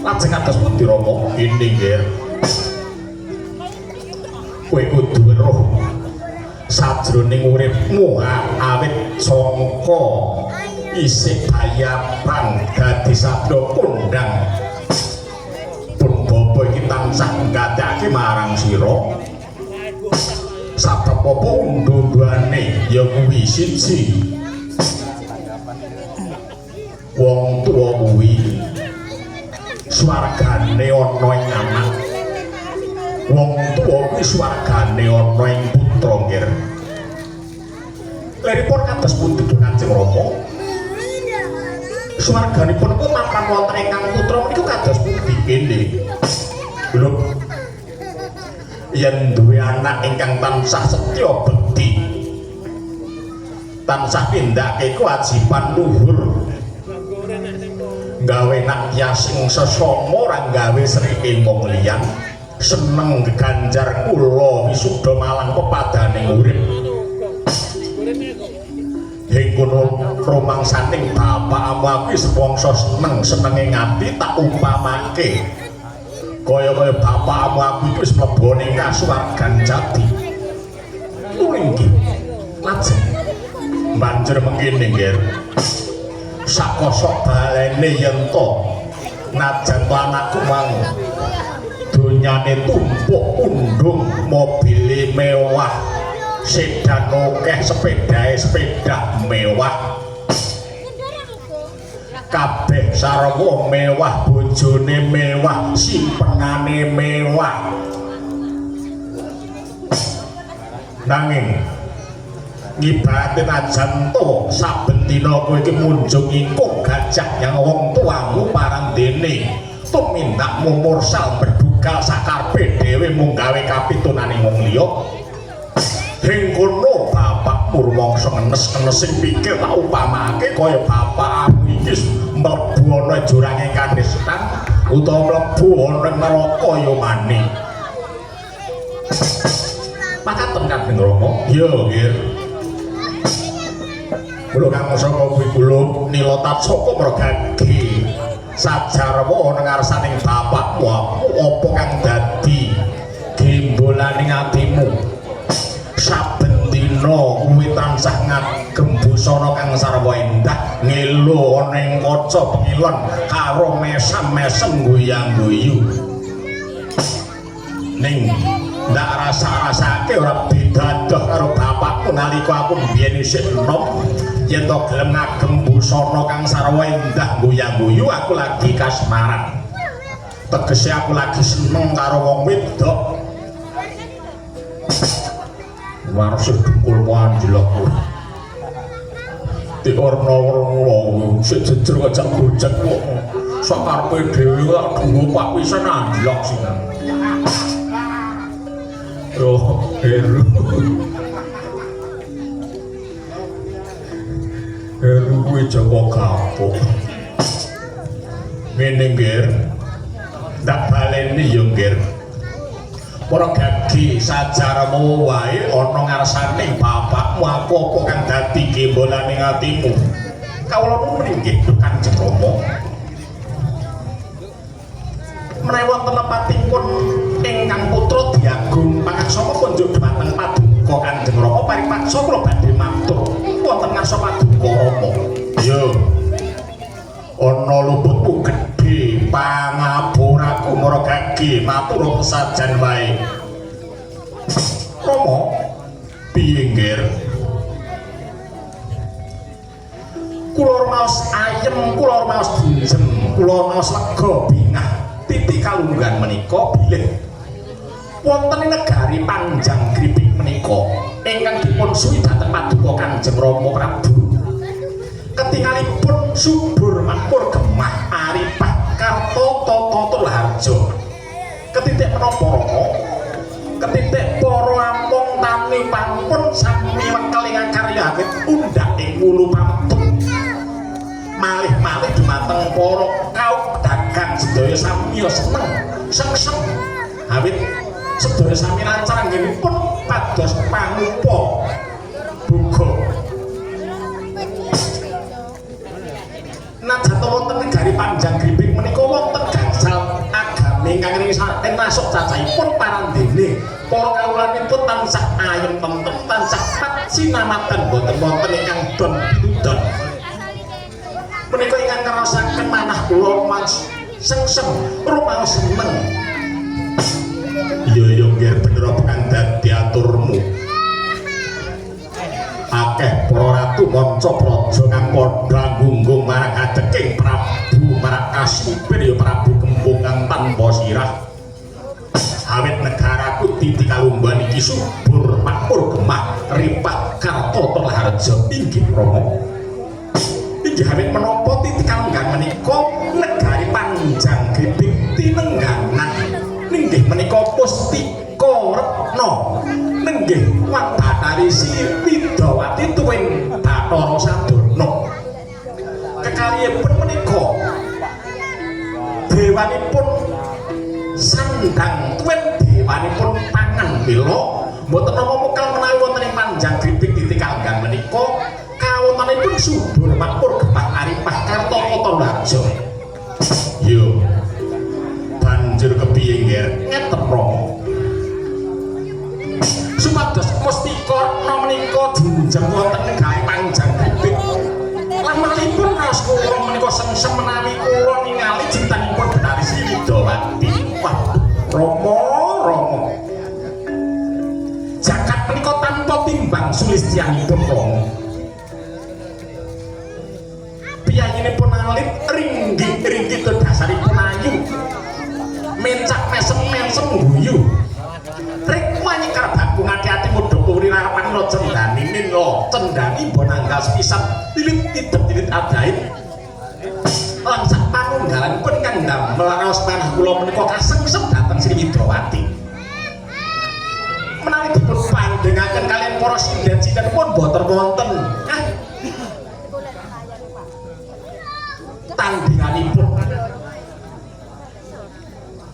lajeng kados pundi Rama? Ini nggih. Kowe kudu weruh sajroning uripmu awit sangka isih bayapan dadi sabda kondang pun bapa iki tansah nggadhake marang sira sabab apa undu-unduane ya kuwi siji wong tuwa kuwi swargane ana ing anak wong tuwa kuwi swargane ana ing putra nggih leripun kados pundi Kanjeng Rama swarganipun ku mapan wonten ingkang putra menika kados pundi kene lho yen duwe anak ingkang tansah setya bekti tansah nindakake kewajiban luhur gawe nak yasing sesama ora gawe srike wong liyan seneng ganjar kula wisuda malang pepadaning urip ing kono rumangsaning bapakmu aku sepongso senenge ngati tak umpamake kaya-kaya bapakmu aku iku wis mlebu ning kasuwargan jati mungkin lajeng banjur mengkene nggih sakosok balene yen to najan anakku mang dunyane tumpuk undung mobile mewah sedan akeh sepeda mewah kabeh sarwa mewah bojone mewah simpenane mewah nanging ngibate najan to saben dina kowe iki munjung ingkung gajah yang wong tuamu parang dene tumindak mursal berduka sakarpe dhewe mung gawe kapitunaning wong liya ing kono bapakmu rumangsa ngenes-ngenes sing pikir tak upamake kaya bapakmu iki mlebu ana jurange kanistan utawa mlebu ana neraka ya mani makaten Kanjeng Rama ya nggih kula kang saka kuwi kula nilotat saka mrogagi sajarwa ana ngarsaning bapakmu apa kang dadi gembolaning atimu saben dina kuwi tansah ngagem busana kang sarwa endah ngelo ana ing kaca pengilon karo mesem-mesem goyang-guyu ning ndak rasa-rasake ora beda karo bapakku nalika aku mbiyen isih enom yen to gelem ngagem busana kang sarwa endah goyang-guyu aku lagi kasmaran tegese aku lagi seneng karo wong wedok waras dengkul panjelok di orno-orno sik jejer kajak gojek kok sakarepe dhewe kok dungo pak pisan anjlok sing oh heru kuwi Jawa kapuk ngene nggih ndak baleni yo nggih para gagi sajarmu wae ana ngarsane bapakmu apa-apa kang dadi gembolaning atimu kawula mriki Kanjeng Rama menawi wonten lepatipun ingkang putra diagung pangaksama kunjuk dhumateng paduka Kanjeng Rama paripaksa kula badhe matur wonten ngarsa paduka Rama yo ana luputku gedhe pangapuraku maragagi matur pesajan wae Rama piye nggih kula maos ayem kula maos dinjem kula maos lega bingah titik kalunggan menika bilih wonten ing negari Panjang Gripik menika ingkang dipun suwi dhateng paduka Kanjeng Rama Prabu ketingalipun subur makmur gemah aripah karta tata tulharja ketitik menapa Rama ketitik para ampung tani pampun sami wekeling karya awit undhak ing wulu pameteng malih-malih dumateng para kaum dagang sedaya sami seneng sengsem awit sedaya sami lancar anggenipun pados pangupa buga najan wonten negari Panjang Gripik menika wonten gangsal saking saking masuk cacahipun parandene para kawulanipun tansah ayem tentrem tansah sinamatan boten wonten ingkang don pitudon menika ingkang ngraosaken manah kula mas sengsem rumaos seneng iya nggih bener kang dadi aturmu akeh para ratu manca praja kang padha gunggung marang adeking Prabu Marakasipir ya Prabu Kempung kang tanpa sirah awit negaraku titi kalumban iki subur makmur gemah ripat karta tolaharja inggih Rama inggih awit menapa titi kalunggan menika negari panjang gedhe tinengganan ninggih menika Pustika Retna nenggih Wadhatari Widawati tuwin Bathara Sadana kekalihipun menika dewanipun sandang tuwin dewanipun pangan mila mboten namung mukal menawi wonten ing panjang gripik titik kalunggan menika kawontenipun subur makmur gemah aripah karta tata yo banjur kepiye nggih ngeten Rama supados Pustika Retna menika jenjeng wonten negari panjang gripik lan malipun raos kula menika sengsem menawi kula ningali jintanipun Betari Sri Widawati wah Rama jagat menika tanpa timbang sulistyanipun Rama piyayinipun alit ringgit dasaripun ayu mencak mesem guyu trik wanyi karbaku ngati-ati mudhuk uri harapan lo cendani min lo cendani bonanggal sepisan tilit tilit adait langsak panunggalan pun kang damel raos panah kula menika kasengsem dhateng Sri Widawati menawi dipun pandhengaken kaliyan para sinden-sinden pun boten wonten tandinganipun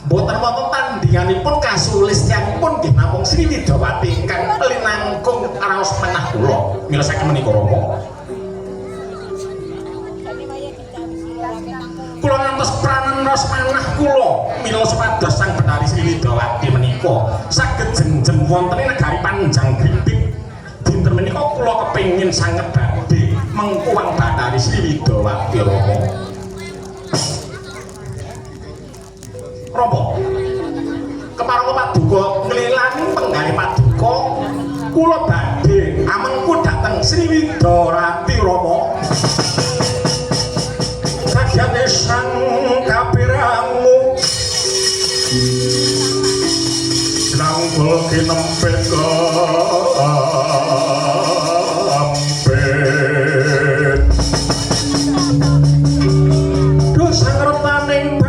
boten wonten tandinganipun kasulistyanipun nggih namung Sri Widawati ingkang linangkung raos panah kula mila saking menika Rama kula ngantos pranan raos panah kula mila supados sang Betari Sri Widawati menika saged jenjem wonten ing negari panjang gripik dinten menika kula kepengin sanget badhe mengkuwang Betari Sri Widawati Rama keparang paduka nglelani penggali paduka kula badhe amengku dhateng Sri Widawati Rama sagyane sang kapiramu nangkul kinempet ampet dosa ngertaning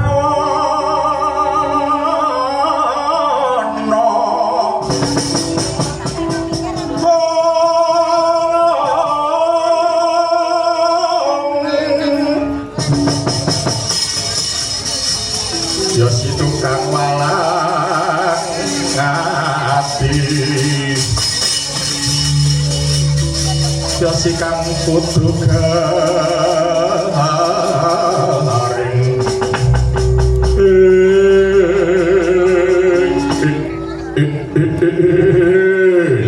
kang walang ngati si kang kudu garing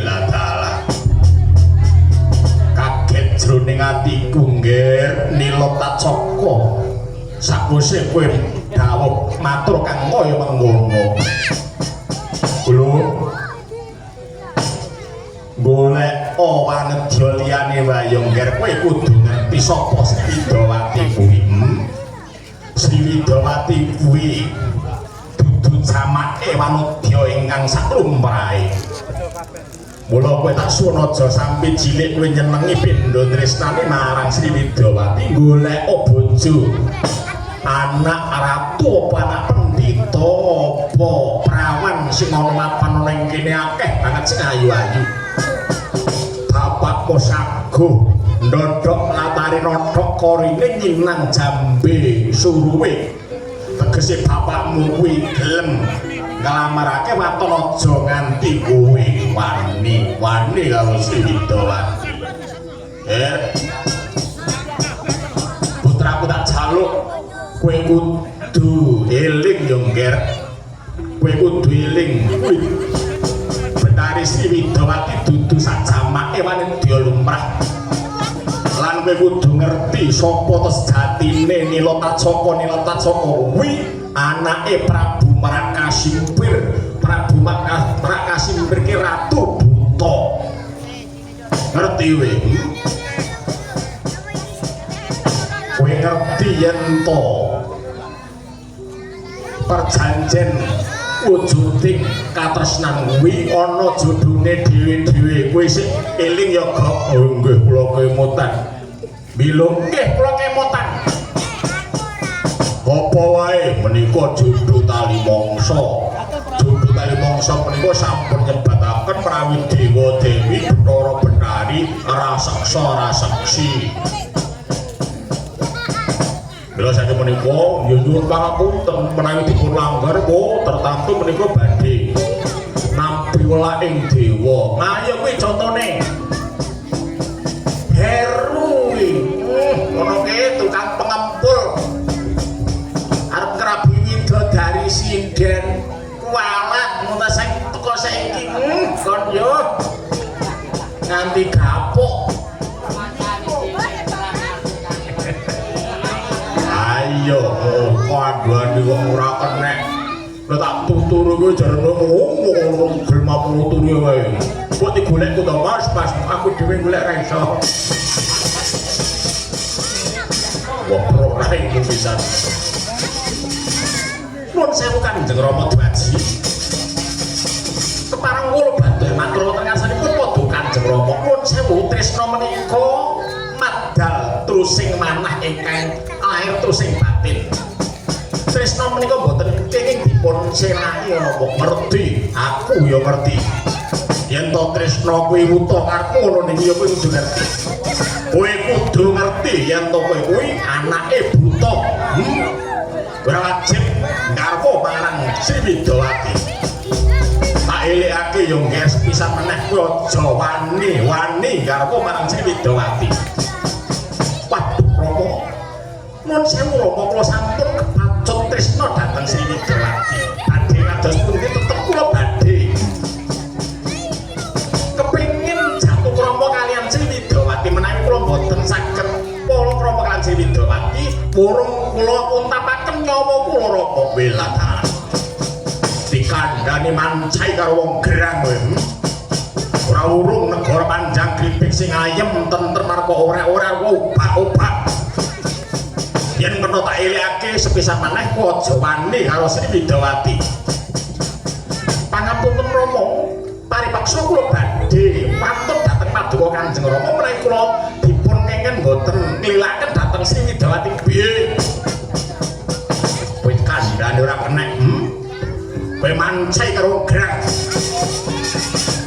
latala kaget jroning atiku ngger nila tak coko sakwise kowe dawuh matur kang kaya mengkono kula golek wanedya liyane wae ngger kowe kudu ngerti sapa Sri Widawati kuwi Sri Widawati kuwi dudu jamake wanedya ingkang saklumrahe mula kowe tak suwun aja sampe cilik kowe nyenengi pindha tresnane marang Sri Widawati golek bojo anak ratu apa anak pendhita apa prawan sing ana mapan ning kene akeh banget sing ayu-ayu bapak posago ndodhok latari rodhok korine nyinang jambe suruwe tegese bapakmu kuwi gelem nglamarake waton aja nganti kowe wani karo Sri Widawati putraku tak jaluk kowe kudu eling yo ngger kowe kudu eling Betari Sri Widawati dudu sak jamake wanita lumrah lan kowe kudu ngerti sapa to sejatine Nila Tacaka kuwi anake Prabu Markasimpir. Prabu Markasimpir ki ratu buta. Ngerti kowe? Kowe ngerti yen to perjanjian wujuding katresnan kuwi ana jodhone dhewe-dhewe. Kowe sik eling ya gak? Oh nggih kula kemotan. Bilung nggih kula kemotan. Apa wae menika jodho tali mangsa. Jodho tali mangsa menika sampun nyebataken prawi dewa dewi Bathara Betari rasaksa rasaksi. Bila saja menika nyuwun pangapunten menawi dipun langgar tertamtu menika badhe nampi welaing dewa. Ngayo kuwi contone Heru ngono ke tukang pengempul arep Krabi Widodari sinden kualat ngono sing teko saiki kon yo nganti gapuk. Ayo kaduan wong ora kenek lha tak tuturu kowe jarene ngomong gelem nuturi wae kok digolek ku to Mas pas aku dhewe golek ra iso wong pro ra iso bisa mun sewu Kanjeng Rama Dwaji kepareng kula badhe matur tengasanipun padha Kanjeng Rama mun sewu tresna menika madal trusing manah ingkang lahir trusing batin. Tresna menika mboten kenging dipun senahi napa ngerti. Aku ya ngerti. Yen to tresna kuwi wuta karepmu ngono niki ya kowe kudu ngerti. Kowe kudu ngerti yen to kowe kuwi anake buta. Ora wajib ngarep marang Sri Widawati. Tak elekake yo nggih sepisan meneh kowe aja wani ngarep marang Sri Widawati. Nun sewu Rama kula sampun kepacut tresna dhateng Sri Widawati. Badhe kados pundi tetep kula badhe kepengin jatuh krama kalian Sri Widawati menawi kula mboten saged polo krama kalian Sri Widawati burung kula untapaken nyawa kula Rama Weladaran. Dikandhani mancai karo wong gerang kowe. Ora urung negara Panjang Gripik sing ayem tentrem marko ora-ora obak-obak. Yen kena tak elekake sepisan maneh aja wani karo Sri Widawati. Pangapunten Rama, paripaksa kula badhe pantun dhateng Paduka Kanjeng Rama menawi kula dipun kengken boten nglilaken dhateng Sri Widawati piye. Kowe kandhane ora kenek, kowe mancai karo gerang.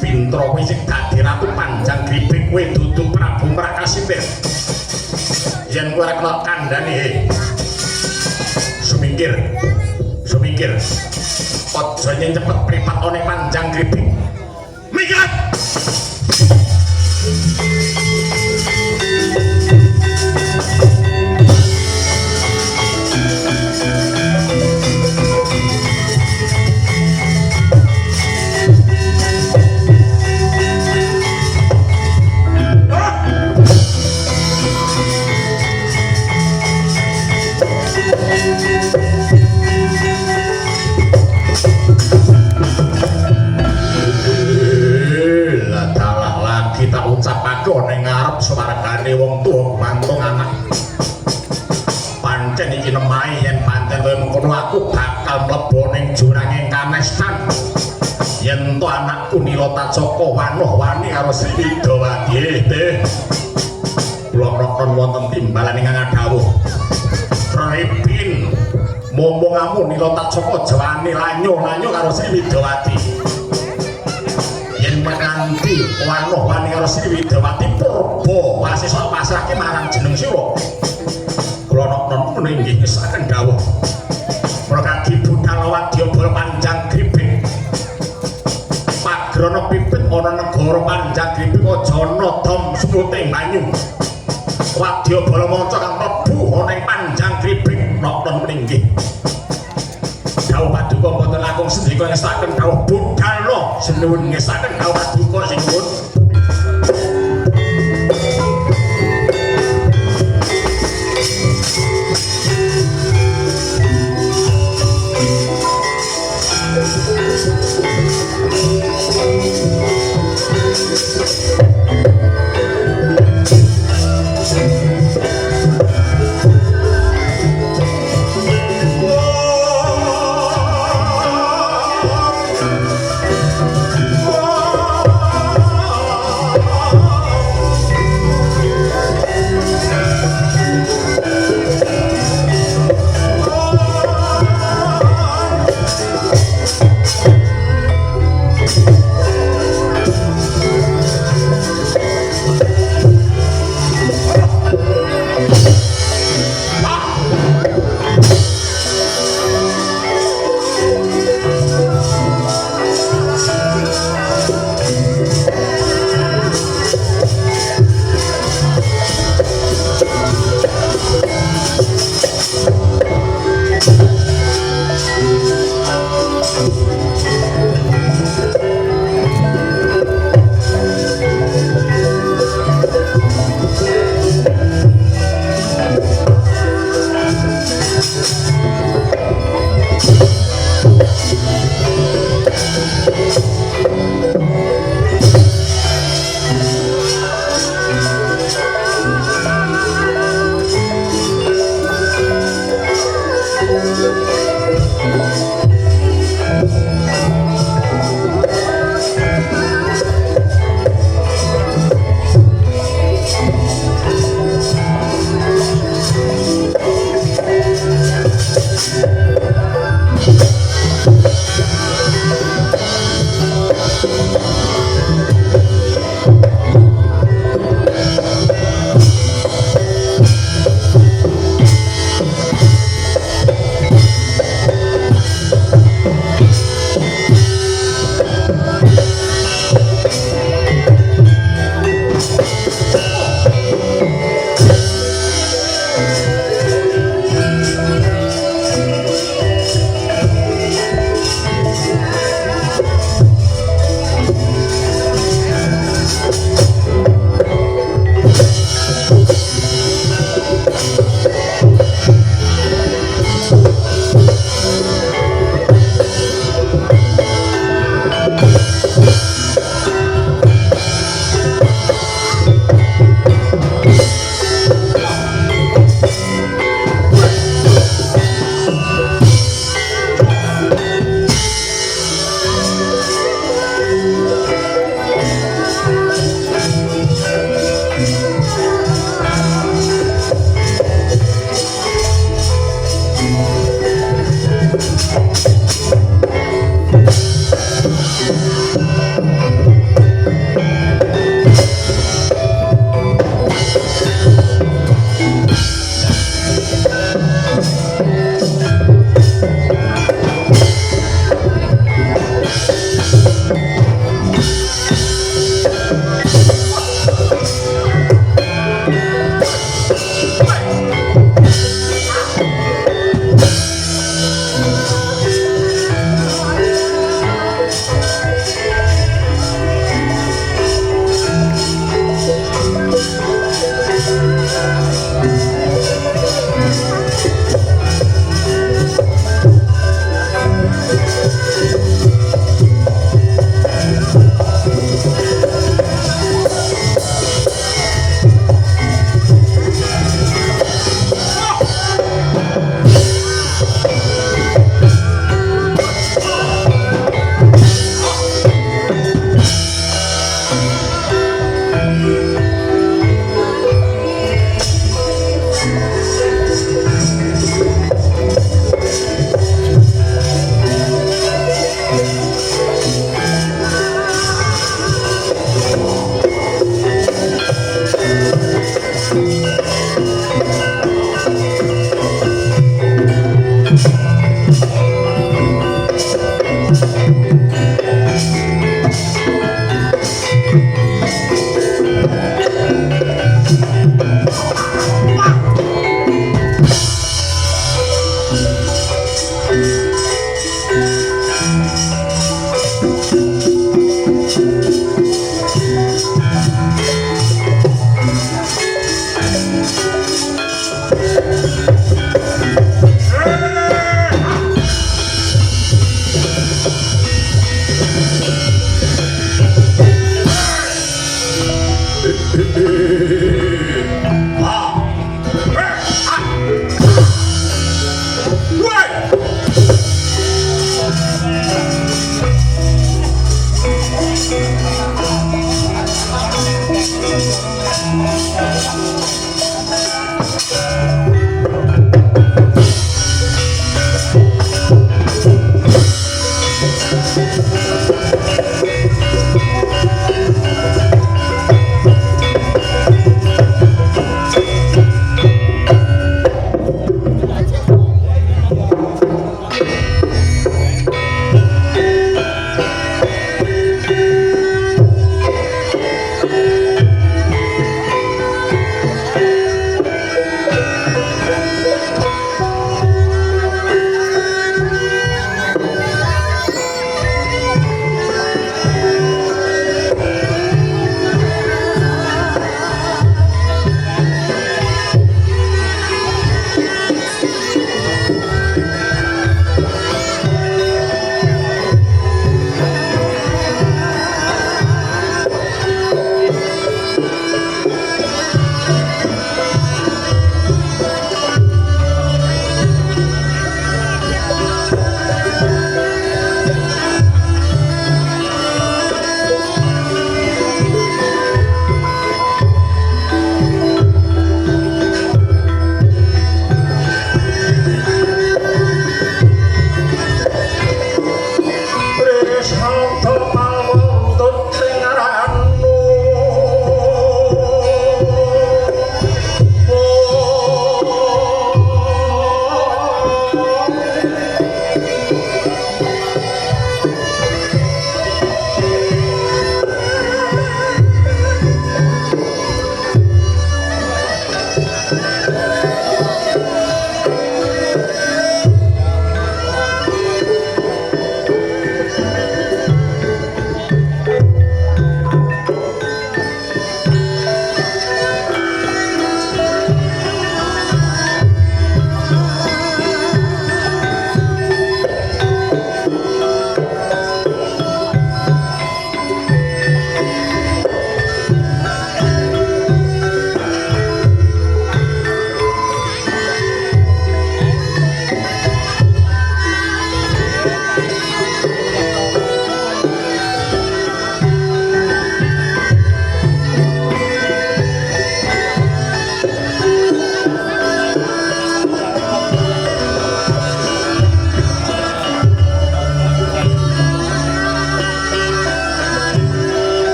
Pintra kowe sing dadi ratu Panjang Gripik kowe dudu Prabu Markasimpir. Yen kowe ora kena kandhane sumingkir aja yen cepet pripat ana Panjang Gripik minggat. Ning ngarep swargane wong tuwa mantung anak pancen iki nemahi yen pancen kowe mengkono aku bakal mlebu ning juranging kanestan yen to anakku Nila Tacaka wanoh-wani karo Sri Widawati teh kula nokon wonten timbalan ingkang dawuh Ripin momong Nila Tacaka jawani lanyo-lanyo karo Sri Widawati. Yen menanti wanoh-wani karo Sri Widawati purba wasisa pasrahke marang jeneng sira. Kula nokon inggih ngesaken dawuh. Prakadi budal Wadyabala Panjang Gripik. Pagrana pipit ana negara Panjang Gripik aja ana dom seputing banyu. Wadyabala manca kang mlebu ana ing Panjang Gripik nokon inggih. kau paduka mboten langkung sendika ngestaken kau budal lo senuwun ngestaken kau paduka sing nuwun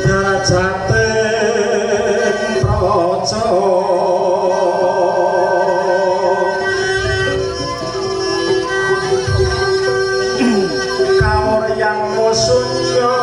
darajaten praja kamuryang musunya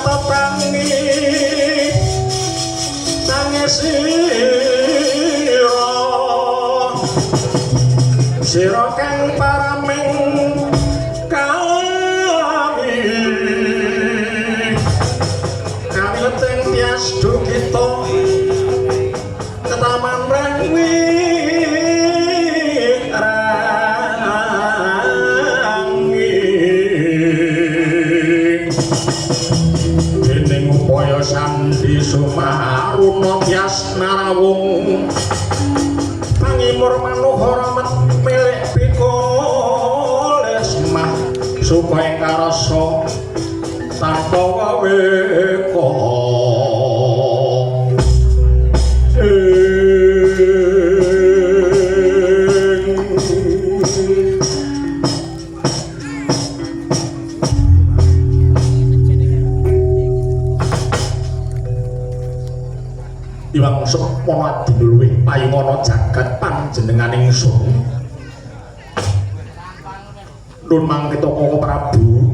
tetangi sira kang paraming kami leteng tias kita ketaman rangi dening upaya sandi sumaruna tias narawung pangimur manuhara milik pikoles mah supaya karasa tanpa waweka Iwang Sukmana dinuluwih payungana jagat panjenenganing ingsun Nun mangkita Koko Prabu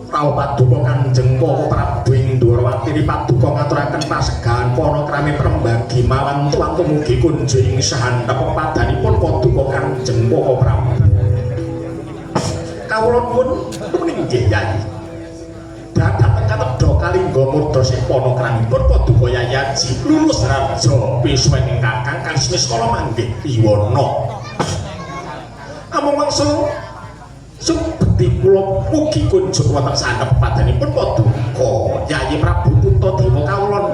rawuh paduka Kanjeng Koko Prabu ing Ndwarawati paduka ngaturaken pasegahan panakrami prembagi mawan tuwang mugi kunjing sahandhap pepadanipun paduka Kanjeng Koko Prabu kawula nuwun nggih Yayi datang katedha Kalingga Murda Sipana kranipun paduka Yayi Aji lulus raja pisuwening kakang kang semis kala manggih Iwana amung wangsul sing bekti kula mugi kunjuk wonten sandhep padanipun paduka Yayi Prabu Puntadewa kawula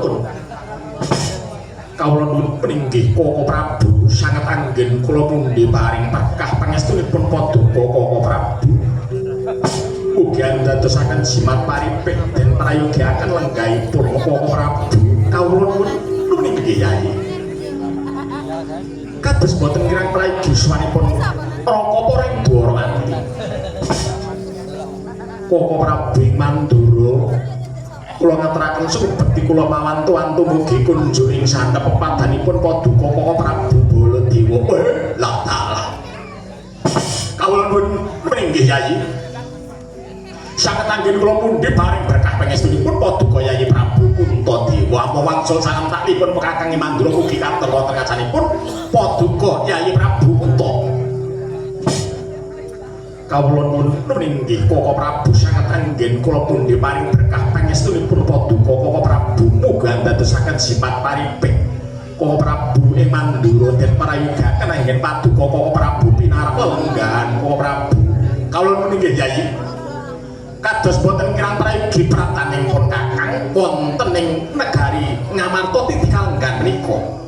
nuwun pringgih Koko Prabu sanget anggen kula pundi paring berkah pangestunipun paduka Koko Prabu ugi andadosaken jimat paripik den prayogiaken lenggahipun Koko Prabu kawula nuwun nggih Yayi kados boten kirang prayogi swanipun Rakapa ring Dwarawati Koko Prabu Mandura kula ngaturaken sumebekti kula mawan tuantu mugi kunjuk ing sandhep pepadanipun paduka Koko Prabu Baladewa lah dalah kawula nuwun pringgih Yayi sanget anggen kula pundi paring berkah pangestunipun paduka Yayi Prabu Puntadewa amung wangsul sanget taklipun Kakang Mandura ugi kathah wonten kacanipun paduka Yayi Prabu Puntadewa kawula nuwun nggih Koko Prabu sanget anggen kula pundi paring berkah pangestunipun paduka Koko Prabu muga ndadosaken jimat paripik Koko Prabu ing Mandura den parayogaken anggen paduka Koko Prabu pinarak lenggahan Koko Prabu kawula nuwun nggih Yayi kados boten kirang prayogi pratanipun kakang wonten ing negari Ngamarta Titikanggan menika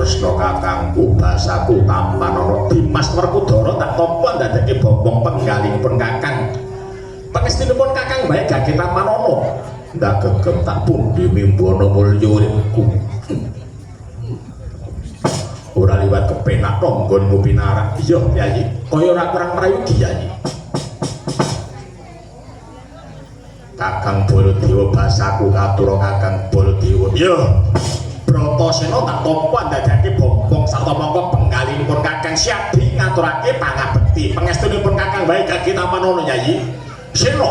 Kresna kakangku basaku tampan ana Dimas Werkudara tak tampa ndadekake bombong penggalipun kakang pangestunipun kakang bae gage tamanono ndak gegem tak pundi mimbana mulya uripku ora liwat kepenak tanggonmu pinarak iya Yayi kaya ora kurang prayogi Yayi Kakang Baladewa basaku katura Kakang Baladewa iya Bratasena tak tampa ndadekake bombong sarta mangka penggalipun kakang Syadi ngaturake pangabekti pangestunipun kakang bae gage tamanono Yayi Sena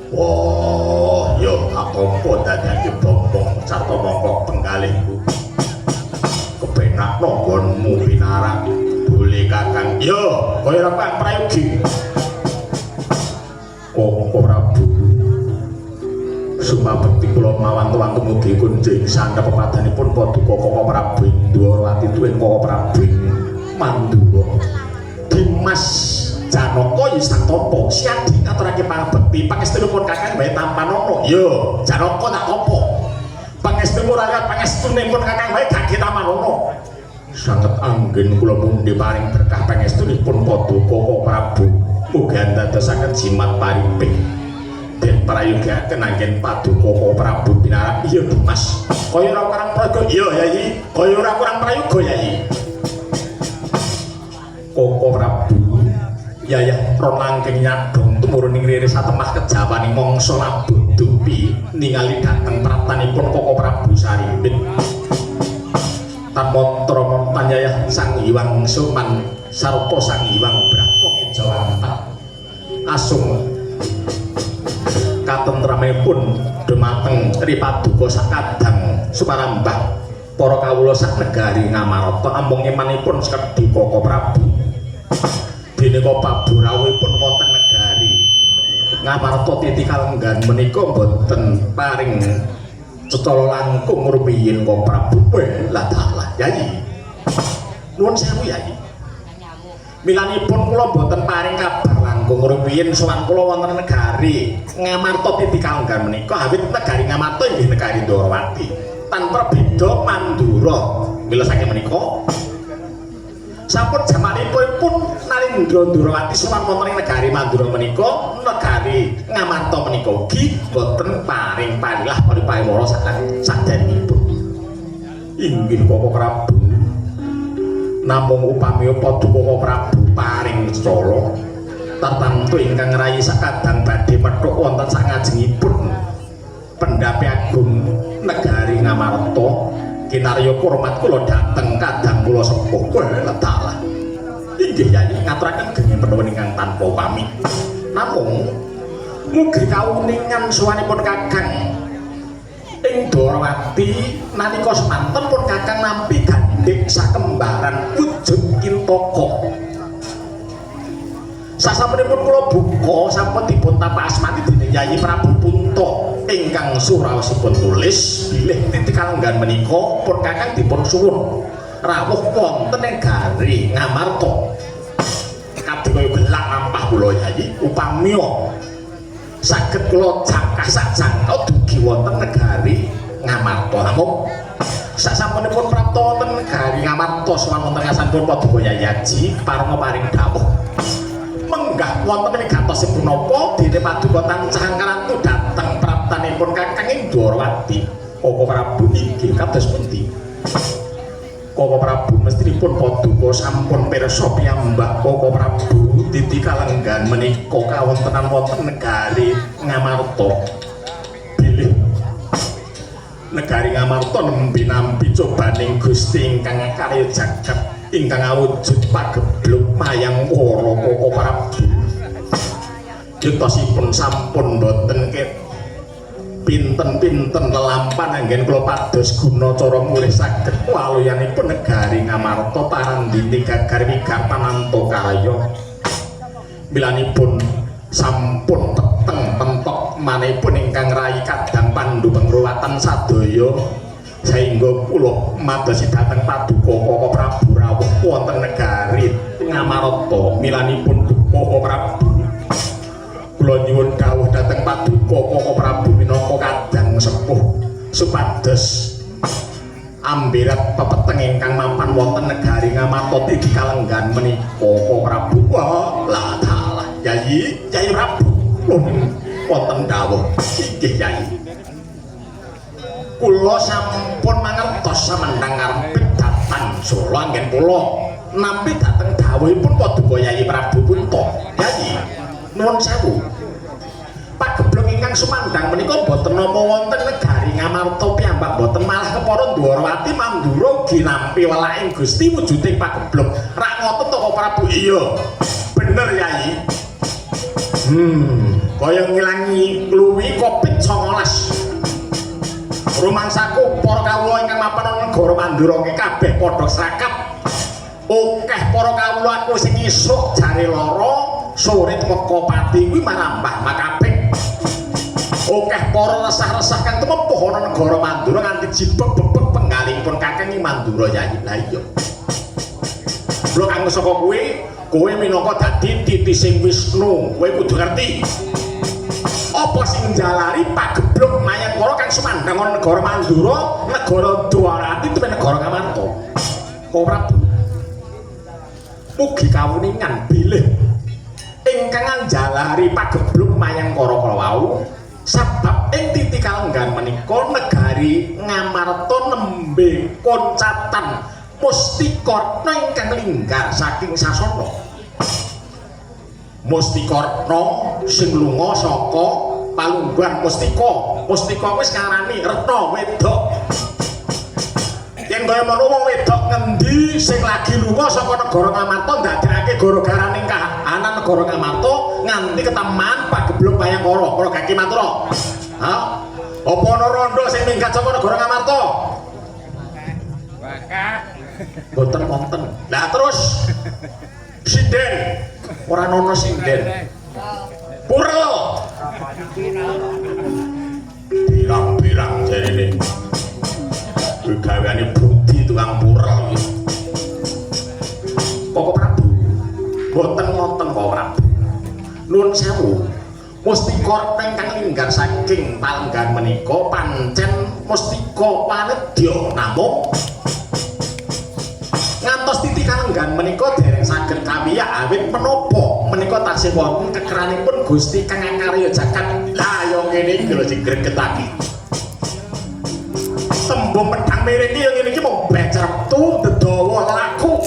wah yo tak tampa ndadekake bombong sarta mangka penggalihku kepenak nanggonmu pinarak boleh kakang yo kaya ora kang prayogi Koko Prabu sumabekti kula mawan tuantu mugi kunjing sandhep pepadanipun paduka Koko Prabu Ndwarawati tuwin Koko Prabu Mandura Dimas Janaka ya sak tampa Syadi ngaturake pangabekti pangestunipun kakang bae tampanana yo Janaka tak tampa pangestunipun rakyat pangestunipun kakang bae gage tampanana sanget anggen kula pundi paring berkah pangestunipun paduka Koko Prabu mugi ndadosaken jimat paripik den prayogaken anggen paduka Koko Prabu pinarak iya Dimas kaya ora kurang prayoga iya Yayi kaya ora kurang prayoga Yayi Koko Prabu ya ron langking nyadong tumurun ing riri satemah kejawaning mangsa labuh dumpi ningali dhateng pratanipun Koko Prabu Sarimbit tanmontro montanyaya Sang Hyang Suman sarta Sang Hyang Brahma Ngejawanta asung katentramipun dumateng ripaduka sakadang sumarambah para kawula sak negari Ngamarta amung imanipun sekedhi Koko Prabu dene paburawipun wonten negari Ngamarta titi kalenggan menika boten paring cetara langkung rumiyin Koko Prabu lah dalah Yayi nuwun sewu Yayi milanipun kula boten paring kabar langkung rumiyin sowan kula wonten negari Ngamarta titi kalenggan menika awit negari Ngamarta inggih negari Ndrawati tanpa beda Mandura mila saking menika sampun jamanipun Narendra Ndrawati sowan wonten ing negari Mandura menika negari Ngamarta menika ugi boten paring panilah paripawara sadanipun inggih Koko Prabu namung upami paduka Koko Prabu paring cala tartamtu ingkang rayi sakadang badhe methuk wonten sangajengipun Pendhapi Agung negari Ngamarta kinarya kurmat kula dhateng kadang kula sepuh dalah inggih Yayi ngaturaken genging penuwun ingkang tanpa pamit namung mugi kawuningan sawanipun Kakang ing Ndrawati nalika semanten pun Kakang nampi gandheng sakembaran wujud Kintaka sasampunipun kula buka sampun dipun tapak asmani dening Yayi Prabu Punta ingkang suraosipun tulis bilih titik kalenggan menika pun Kakang dipun suwun rawuh wonten negari Ngamarta kadhe kaya gelak lampah kula Yayi upamya saged kula jangkah sajangka dugi wonten negari Ngamarta namung sasampunipun prapta wonten negari Ngamarta sawan wonten ngasanipun Paduka Yayi Aji parenga paring dawuh menggah wonten ing gatosipun napa dene Paduka tansah karantu dhateng praptanipun Kakang ing Ndrawati Koko Prabu inggih kados pundi Koko Prabu mestinipun Paduka sampun pirsa piyambak Koko Prabu titi kalenggan menika kawontenan wonten negari Ngamarta bilih negari Ngamarta nembe nampi cobaning Gusti ingkang karya jagat ingkang awujud pagebluk mayang wara Koko Prabu yutosipun sampun boten pinten-pinten lelampan anggen kula pados guna cara mulih saged waluyanipun negari Ngamarta parandini gagar wigapan pananta karya milanipun sampun peteng pentok manipun ingkang rayi kadang pandu pengruwatan sadaya sehingga kula madosi dhateng Paduka Koko Prabu rawuh wonten negari Ngamarta milanipun Koko Prabu kula nyuwun dawuh dhateng Paduka Koko Prabu minangka kadang sepuh supados ambirat pepeteng ingkang mapan wonten negari Ngamarta tigi kalenggan menika Koko Prabu lah dalah Yayi Prabu wonten dawuh inggih Yayi kula sampun mangertos samendang ngarep dhateng Solo anggen kula nampi dhateng dawuhipun Paduka Yayi Prabu Punta Yayi nuwun sewu pagebluk ingkang sumandang menika boten napa wonten negari Ngamarta piyambak boten malah kepara Ndrawati Mandura ginampi welaking Gusti wujuding pagebluk rak ngoten to Prabu iya bener Yayi kaya ngilangi kluwi Covid-19 rumangsaku para kawula ingkang mapan negara Mandura iki kabeh padha srakat akeh para kawula aku sing isuk jare lara sore teka pati kuwi marambah makaping akeh para resah-resah kang tempuh ana negara Mandura nganti jibeg-bebeg penggalipun Kakang ing Mandura Yayi lah iya lho kang saka kowe minangka dadi titi sing Wisnu kowe kudu ngerti apa sing jalari pagebluk mayang para kang sumandang ana negara Mandura negara Ndrawati temen negara Ngamarta Koko Prabu mugi kawuningan bilih ingkang njalari pagebluk mayang para wau sebab ing titi kalenggan menika negari Ngamarta nembe koncatan Mustika ingkang linggar saking sasana Mustikarna sing lunga saka Palungguhan Mustika. Mustika wis ngarani Retna wedok. Yen kaya ngono wong wedok ngendi sing lagi lunga saka negara Ngamarta ndadekake gara-garane kahanan negara Ngamarta nganti keteman pageblok Bayangkara. Kula gaki matur. Ha? Apa ana rondo sing minggat saka negara Ngamarta? Bakak. Boten wonten. Lah terus sinden ora ana sinden. Purel. Pirang-pirang jarene. Gaweane bukti tukang purel iki. Kok Prabu? Boten wonten kok Prabu. Nuwun sewu. Mustika ingkang linggar saking Palenggan menika pancen mustika wanedya namung ngantos titi kalenggan menika dereng saged kawiyak awit menapa menika tasih wonten kekeranipun Gusti Kang Karya Jagat. Lah ya ngene iki lho sing gregetake. Tembung pedang miring iki ya ngene iki mung becertu dedawa laku.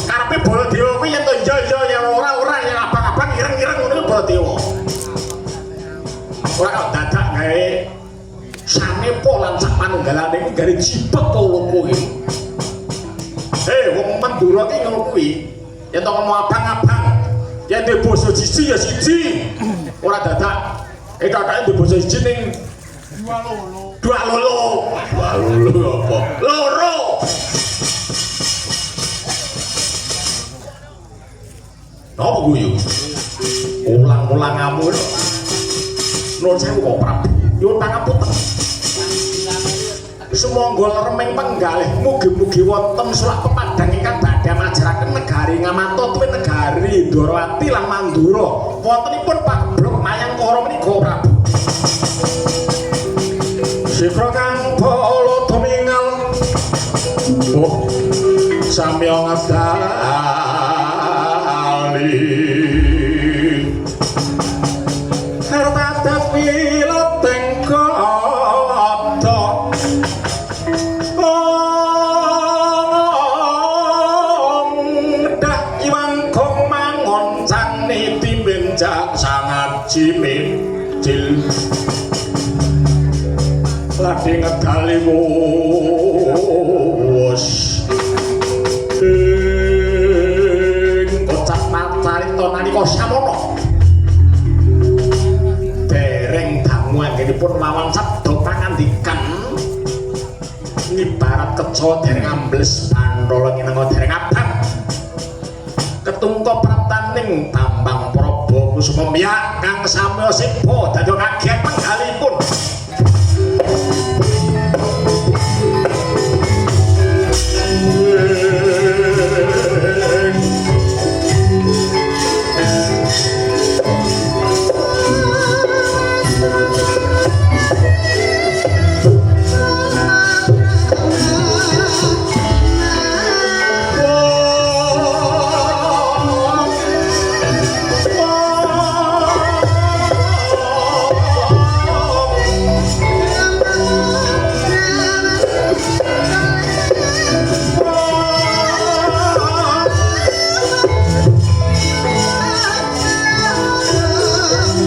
Karepe Baladewa kuwi yen to iya ora yen abang-abang ireng-ireng ngono kuwi Baladewa. Ora kok dadak gawe sanepa lan sak panunggalane iki gare jipek kula kuwi. Wong Mandura ki ngono kuwi. Yen to ngomong abang-abang, yen duwe basa siji ya siji. Ora dadak kakake duwe basa siji ning dua lolo apa? Loro. Napa guyu? Ulang-ulang ngamu. Nuwun sewu kok Prabu. Nyuwun pangapunten. Sumangga remeng penggalih mugi-mugi wonten sulak pepadang ingkang badhe majaraken negari Ngamarta tuwin negari Ndrawati lan Mandura. Wontenipun pageblok Mayangkara menika Prabu. Sifra kang bala tumingal. Oh, samya ngadali. Hartatapi leteng kota. Dah iwang kong mangon cani timbin jak sangat cimit cil. Lagi ngedali wos kocak macarita nalika samono dereng dangu anggenipun mawon sabda pangandikan ngibarat keca dereng ambles Pandhala nginenga dereng abang ketungka praptaning Bambang Praba Kusuma Miyak kang samya sipa dadi kaget penggalipun